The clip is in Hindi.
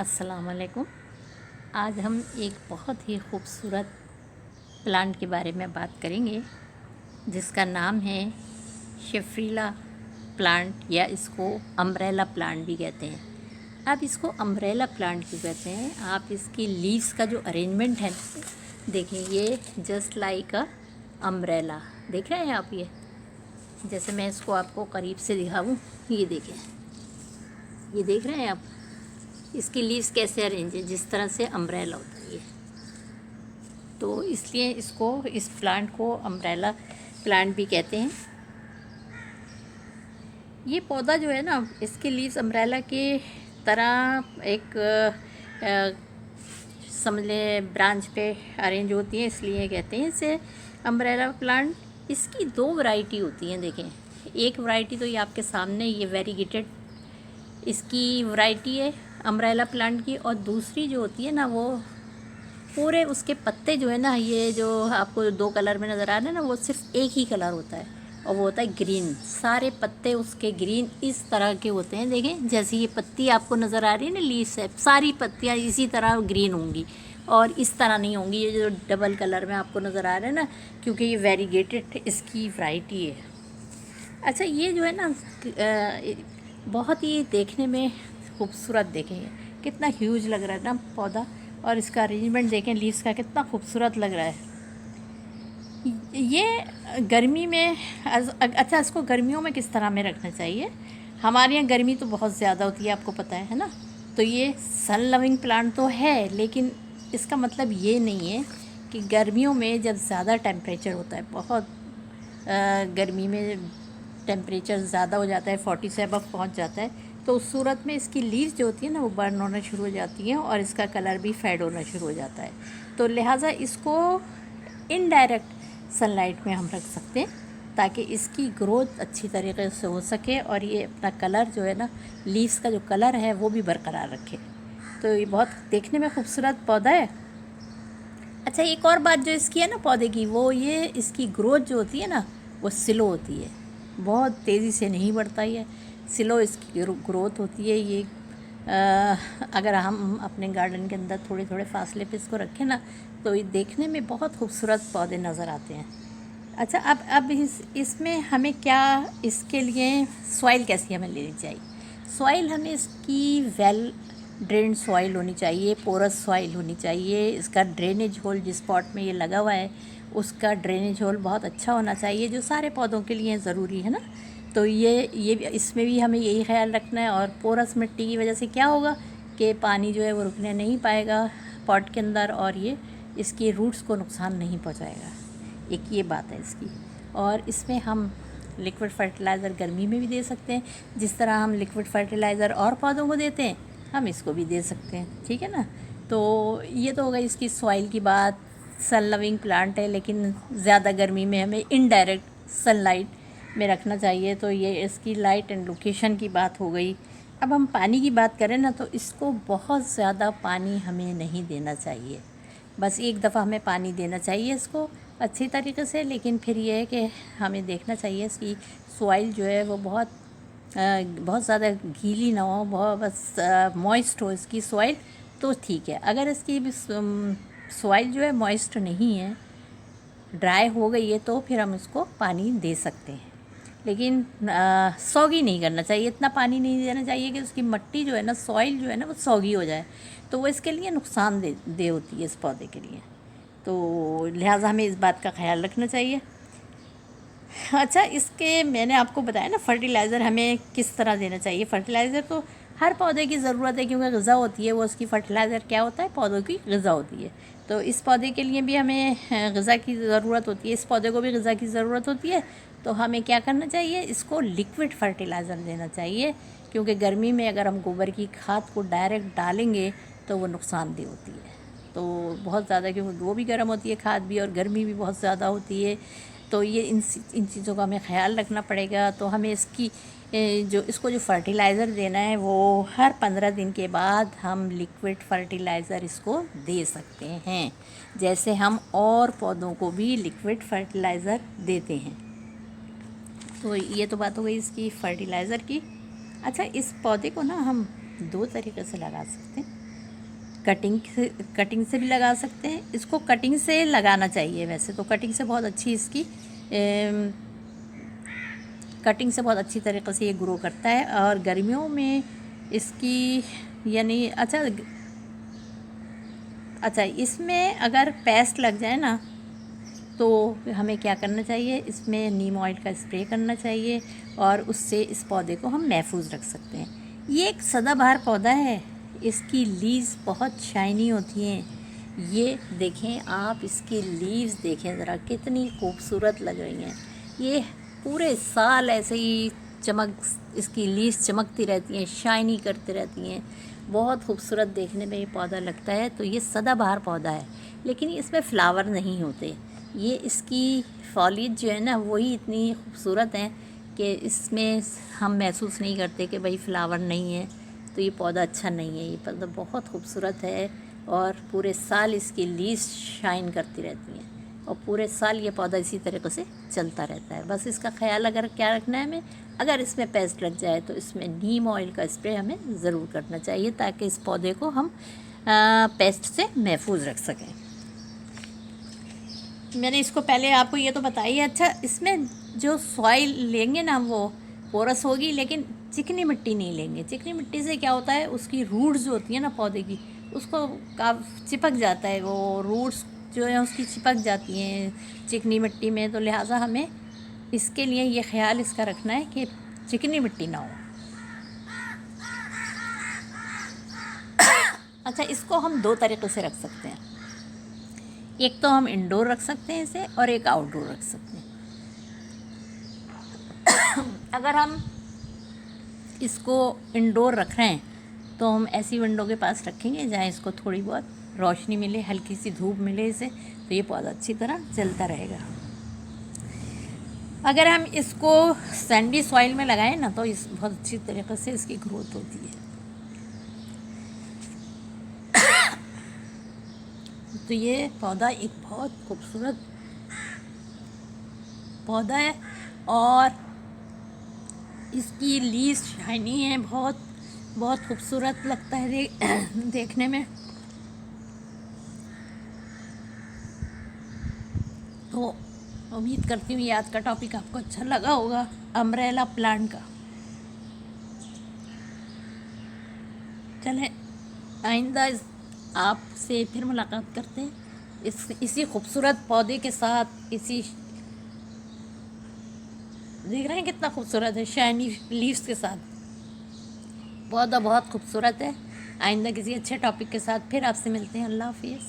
अस्सलाम वालेकुम। आज हम एक बहुत ही खूबसूरत प्लांट के बारे में बात करेंगे जिसका नाम है शेफरीला प्लांट, या इसको अम्ब्रेला प्लांट भी कहते हैं। अब इसको अम्ब्रेला प्लांट क्यों कहते हैं? आप इसकी लीव्स का जो अरेंजमेंट है देखें, ये जस्ट लाइक अ अम्ब्रेला। देख रहे हैं आप? ये जैसे मैं इसको आपको करीब से दिखाऊं, ये देखें, ये देख रहे हैं आप इसकी लीव्स कैसे अरेंज है, जिस तरह से अम्ब्रेला होता है ये। तो इसलिए इसको, इस प्लांट को अम्ब्रेला प्लांट भी कहते हैं। ये पौधा जो है ना, इसकी लीव्स अम्ब्रेला के तरह एक समझ लें ब्रांच पे अरेंज होती है, इसलिए कहते हैं इसे अम्ब्रेला प्लांट। इसकी दो वैरायटी होती हैं। देखें, एक वैरायटी तो ये आपके सामने, ये वेरीगेटेड इसकी वैरायटी है अम्ब्रेला प्लांट की, और दूसरी जो होती है ना, वो पूरे उसके पत्ते जो है ना, ये जो आपको दो कलर में नज़र आ रहे हैं ना, वो सिर्फ एक ही कलर होता है, और वो होता है ग्रीन। सारे पत्ते उसके ग्रीन इस तरह के होते हैं। देखें, जैसे ये पत्ती आपको नज़र आ रही है ना, लीव्स है, सारी पत्तियाँ इसी तरह ग्रीन होंगी, और इस तरह नहीं होंगी ये जो डबल कलर में आपको नज़र आ रहा है ना, क्योंकि ये वेरीगेटेड इसकी वैरायटी है। अच्छा, ये जो है ना बहुत ही देखने में खूबसूरत, देखेंगे कितना ह्यूज लग रहा है ना पौधा, और इसका अरेंजमेंट देखें लीव्स का, कितना खूबसूरत लग रहा है। ये गर्मी में अच्छा, इसको गर्मियों में किस तरह में रखना चाहिए? हमारे यहाँ गर्मी तो बहुत ज़्यादा होती है, आपको पता है ना। तो ये सन लविंग प्लांट तो है, लेकिन इसका मतलब ये नहीं है कि गर्मियों में जब ज़्यादा टेम्परेचर होता है, बहुत गर्मी में टेम्परेचर ज़्यादा हो जाता है, 40 से अबव पहुँच जाता है, तो उस सूरत में इसकी लीव्स जो होती है ना, वो बर्न होना शुरू हो जाती हैं, और इसका कलर भी फेड होना शुरू हो जाता है। तो लिहाजा इसको इनडायरेक्ट सनलाइट में हम रख सकते हैं, ताकि इसकी ग्रोथ अच्छी तरीके से हो सके, और ये अपना कलर जो है ना, लीव्स का जो कलर है वो भी बरकरार रखे। तो ये बहुत देखने में खूबसूरत पौधा है। अच्छा, एक और बात जो इसकी है ना पौधे की, वो ये इसकी ग्रोथ जो होती है ना, वो स्लो होती है, बहुत तेज़ी से नहीं बढ़ता है, स्लो इसकी ग्रोथ होती है। ये अगर हम अपने गार्डन के अंदर थोड़े थोड़े फासले पे इसको रखें ना, तो ये देखने में बहुत खूबसूरत पौधे नज़र आते हैं। अच्छा, अब इसमें हमें क्या, इसके लिए सॉइल कैसी हमें लेनी चाहिए? सॉइल हमें इसकी वेल ड्रेन सॉइल होनी चाहिए, पोरस सॉइल होनी चाहिए। इसका ड्रेनेज होल जिस पॉट में ये लगा हुआ है, उसका ड्रेनेज होल बहुत अच्छा होना चाहिए, जो सारे पौधों के लिए ज़रूरी है ना। तो ये इसमें भी हमें यही ख्याल रखना है। और पोरस मिट्टी की वजह से क्या होगा कि पानी जो है वो रुकने नहीं पाएगा पॉट के अंदर, और ये इसकी रूट्स को नुकसान नहीं पहुंचाएगा। एक ये बात है इसकी। और इसमें हम लिक्विड फर्टिलाइज़र गर्मी में भी दे सकते हैं, जिस तरह हम लिक्विड फर्टिलाइज़र और पौधों को देते हैं, हम इसको भी दे सकते हैं, ठीक है ना। तो ये तो हो गई इसकी सॉइल की बात। सन लविंग प्लांट है, लेकिन ज़्यादा गर्मी में हमें इनडायरेक्ट सनलाइट में रखना चाहिए। तो ये इसकी लाइट एंड लोकेशन की बात हो गई। अब हम पानी की बात करें ना, तो इसको बहुत ज़्यादा पानी हमें नहीं देना चाहिए, बस एक दफ़ा हमें पानी देना चाहिए इसको अच्छी तरीके से। लेकिन फिर ये है कि हमें देखना चाहिए इसकी सॉइल जो है वो बहुत ज़्यादा गीली ना हो, बहुत बस मॉइस्ट हो इसकी सॉइल, तो ठीक है। अगर इसकी सॉइल जो है मॉइस्ट नहीं है, ड्राई हो गई है, तो फिर हम इसको पानी दे सकते हैं। लेकिन सौगी नहीं करना चाहिए, इतना पानी नहीं देना चाहिए कि उसकी मिट्टी जो है ना, सॉइल जो है ना, वो सौगी हो जाए, तो वो इसके लिए नुकसानदेह होती है इस पौधे के लिए। तो लिहाजा हमें इस बात का ख्याल रखना चाहिए। अच्छा, इसके मैंने आपको बताया ना फर्टिलाइज़र हमें किस तरह देना चाहिए। फर्टिलाइज़र तो हर पौधे की ज़रूरत है, क्योंकि ग़िज़ा होती है वो, उसकी फर्टिलाइज़र क्या होता है, पौधों की ग़िज़ा होती है। तो इस पौधे के लिए भी हमें ग़िज़ा की ज़रूरत होती है, इस पौधे को भी ग़िज़ा की ज़रूरत होती है। तो हमें क्या करना चाहिए, इसको लिक्विड फर्टिलाइज़र देना चाहिए, क्योंकि गर्मी में अगर हम गोबर की खाद को डायरेक्ट डालेंगे तो वो नुकसानदेह होती है। तो बहुत ज़्यादा, क्योंकि वो भी गर्म होती है खाद भी, और गर्मी भी बहुत ज़्यादा होती है। तो ये इन चीज़ों का हमें ख्याल रखना पड़ेगा। तो हमें इसको जो फर्टिलाइज़र देना है, वो हर 15 दिन के बाद हम लिक्विड फर्टिलाइज़र इसको दे सकते हैं, जैसे हम और पौधों को भी लिक्विड फर्टिलाइज़र देते हैं। तो ये तो बात हो गई इसकी फर्टिलाइज़र की। अच्छा, इस पौधे को ना हम दो तरीके से लगा सकते हैं। कटिंग से भी लगा सकते हैं। इसको कटिंग से लगाना चाहिए, वैसे तो कटिंग से बहुत अच्छी इसकी कटिंग से बहुत अच्छी तरीक़े से ये ग्रो करता है। और गर्मियों में इसकी यानी अच्छा इसमें अगर पेस्ट लग जाए ना तो हमें क्या करना चाहिए, इसमें नीम ऑयल का स्प्रे करना चाहिए और उससे इस पौधे को हम महफूज रख सकते हैं। ये एक सदाबहार पौधा है, इसकी लीव्स बहुत शाइनी होती हैं। ये देखें आप, इसकी लीव्स देखें ज़रा कितनी खूबसूरत लग रही हैं। ये पूरे साल ऐसे ही इसकी लीव्स चमकती रहती हैं, शाइनी करती रहती हैं, बहुत खूबसूरत देखने में ये पौधा लगता है। तो ये सदाबहार पौधा है, लेकिन इसमें फ्लावर नहीं होते। ये इसकी फॉलिएज जो है ना वही इतनी खूबसूरत हैं कि इसमें हम महसूस नहीं करते कि भाई फ्लावर नहीं है तो ये पौधा अच्छा नहीं है। ये पौधा बहुत खूबसूरत है और पूरे साल इसकी लीव्स शाइन करती रहती हैं और पूरे साल ये पौधा इसी तरीक़े से चलता रहता है। बस इसका ख्याल अगर क्या रखना है हमें, अगर इसमें पेस्ट लग जाए तो इसमें नीम ऑयल का स्प्रे हमें ज़रूर करना चाहिए ताकि इस पौधे को हम पेस्ट से महफूज रख सकें। मैंने इसको पहले आपको ये तो बताइए। अच्छा, इसमें जो सॉइल लेंगे ना वो पोरस होगी, लेकिन चिकनी मिट्टी नहीं लेंगे। चिकनी मिट्टी से क्या होता है, उसकी रूट्स जो होती है ना पौधे की, उसको चिपक जाता है, वो रूट्स जो है उसकी चिपक जाती हैं चिकनी मिट्टी में। तो लिहाजा हमें इसके लिए ये ख्याल इसका रखना है कि चिकनी मिट्टी ना हो। अच्छा, इसको हम दो तरीक़े से रख सकते हैं। एक तो हम इंडोर रख सकते हैं इसे और एक आउटडोर रख सकते हैं। अगर हम इसको इंडोर रख रहे हैं तो हम ऐसी विंडो के पास रखेंगे जहाँ इसको थोड़ी बहुत रोशनी मिले, हल्की सी धूप मिले इसे, तो ये पौधा अच्छी तरह चलता रहेगा। अगर हम इसको सैंडी सॉइल में लगाएं ना तो इस बहुत अच्छी तरीक़े से इसकी ग्रोथ होती है। तो ये पौधा एक बहुत खूबसूरत पौधा है और इसकी लीव्स शाइनी है, बहुत बहुत खूबसूरत लगता है देखने में। तो उम्मीद करती हूँ ये आज का टॉपिक आपको अच्छा लगा होगा, अम्ब्रेला प्लांट का। चलें, आइंदा आपसे फिर मुलाकात करते हैं इसी खूबसूरत पौधे के साथ। देख रहे हैं कितना खूबसूरत है, शाइनी लीव्स के साथ। पौधा बहुत खूबसूरत है। आइंदा किसी अच्छे टॉपिक के साथ फिर आपसे मिलते हैं। अल्लाह हाफिज़।